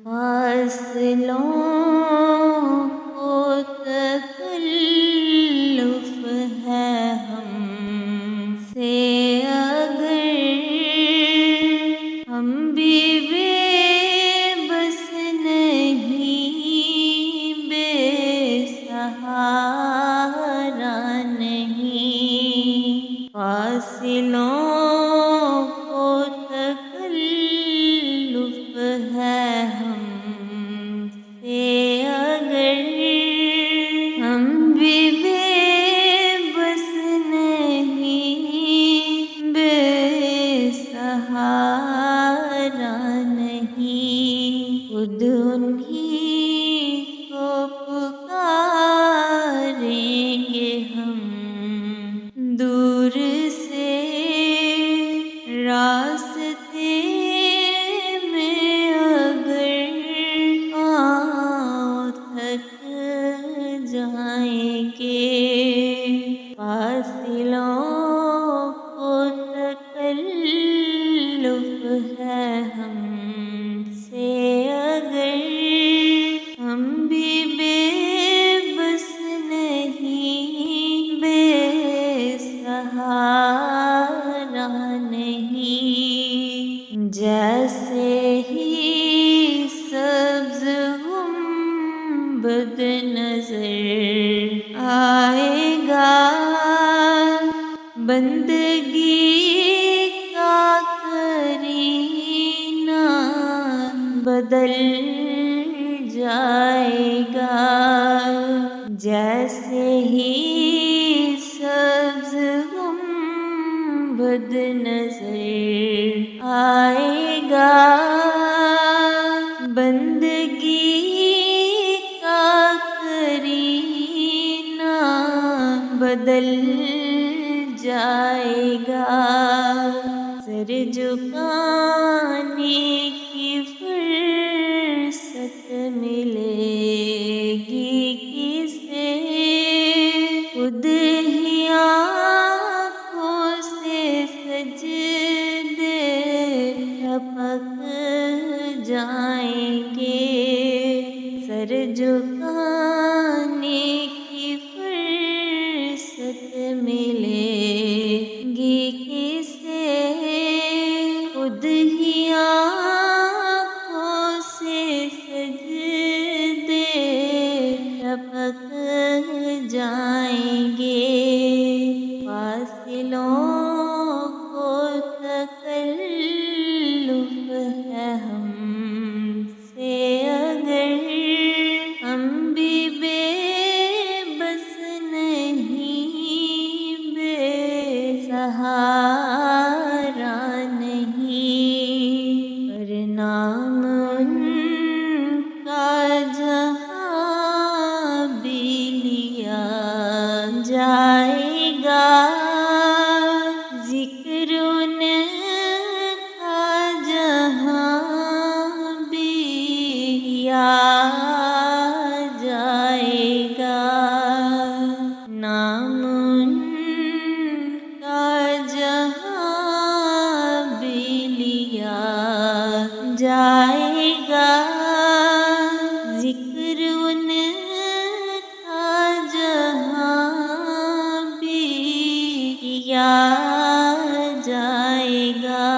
فاصلوں کو تکلف ہے ہم سے اگر ہم بھی بے بس نہیں، بے سہارا نہیں، فاصلوں کو تکلف ہے ہم سے اگر ہم بھی بے بس نہیں، بے سہارا نہیں، خود انہیں کو پکاریں گے ہم دور سے راستے میں اگر پاؤں تھک جائیں گے، فاصلوں کو تکلف ہے ہم سے اگر ہم بھی بے بس نہیں، بے سہارا نہیں، جیسے ہی سبز گنبد نظر آئے گا، بندگی کا کرینہ بدل جائے گا، جیسے ہی سبز گنبد نظر آئے گا، بندگی کا کرینہ بدل جائے گا، سر جھکانے کی فرصت ملے گی کسے، خود ہی آنکھوں سے سجدے ٹپک جائیں گے، سر جھکانے کی فرصت ملے گی کسے، خود ہی آنکھوں سے سجدے ٹپک جائیں گے، فاصلوں کو تکلف ہے ہم سے اگر ہم بھی بے بس نہیں، بے سہارا نہیں، پر نام ان کا جہاں بھی لیا جائے گا، ذکر ان کا جہاں بھی کیا جائے گا، نام ان کا جہاں بھی لیا جائے گا، ذکر ان کا جہاں بھی کیا جائے گا،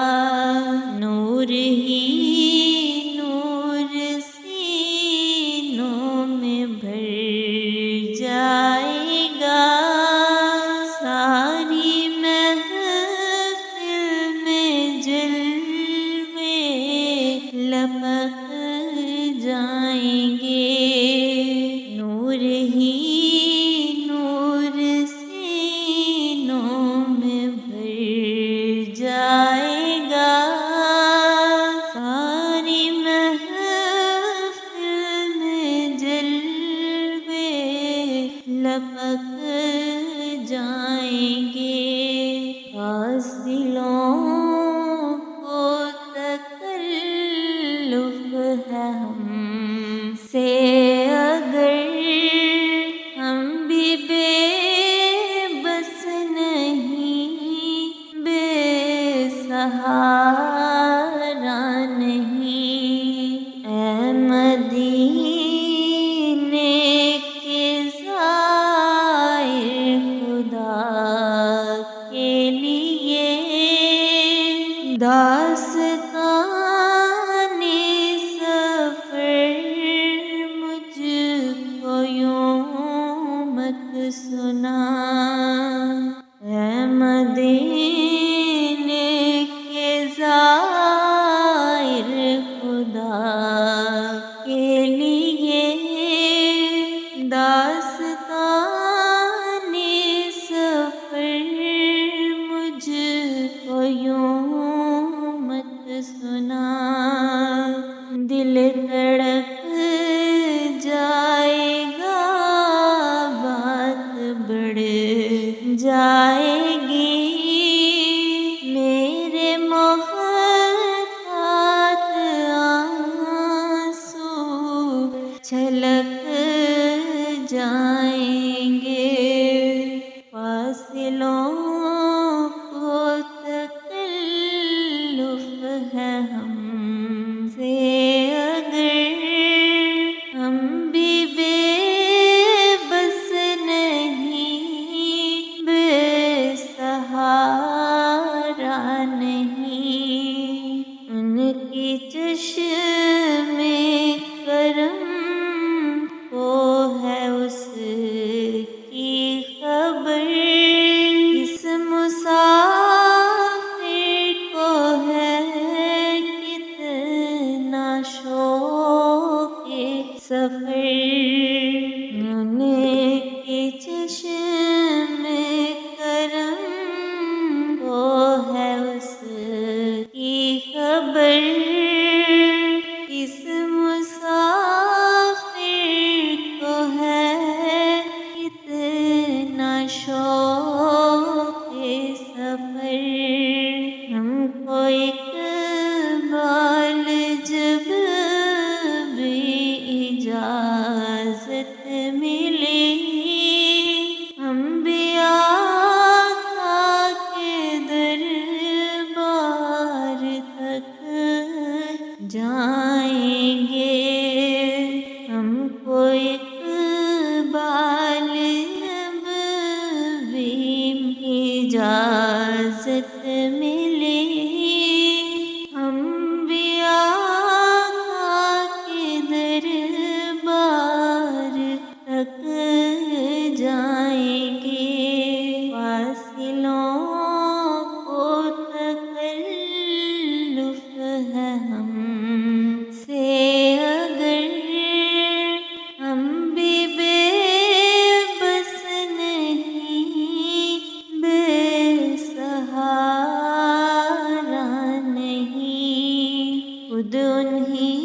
نور ہی نور سینوں میں بھر جائے گا، ساری محفل میں جلوے لپک جائیں گے، نور ہی نور سینوں میں بھر جائے گا، ساری محفل میں جلوے لپک جائیں گے، فاصلوں کو تکلف ہے ہم سے اگر ہم بھی بے بس نہیں، بے سہارا نہیں، اے تڑپ جائے گا بات بڑھ جائے گی، میرے محتاط آنسو چھلک جائیں گے، فاصلوں کو تکلف ہے ہم سے اگر، ہم بھی بے بس نہیں، بے سہارا نہیں، ان کی چشم کرم کو ہے اس کی خبر، اس مسافر کو ہے کتنا شوق سفر، ان کی چشم کرم کو ہے اس کی خبر، اس مسافر کو ہے کتنا شوق سفر، ہم کو اقبال جب بھی اجازت ملی، ہم بھی آقا کے دربار تک جائیں گے، ہم کو اقبال جب بھی اجازت ملی، ہم بھی آقا کے دربار تک جائیں گے، فاصلوں کو تکلف ہے ہم سے اگر، ہم بھی بے بس نہیں، بے سہارا نہیں، خود انہی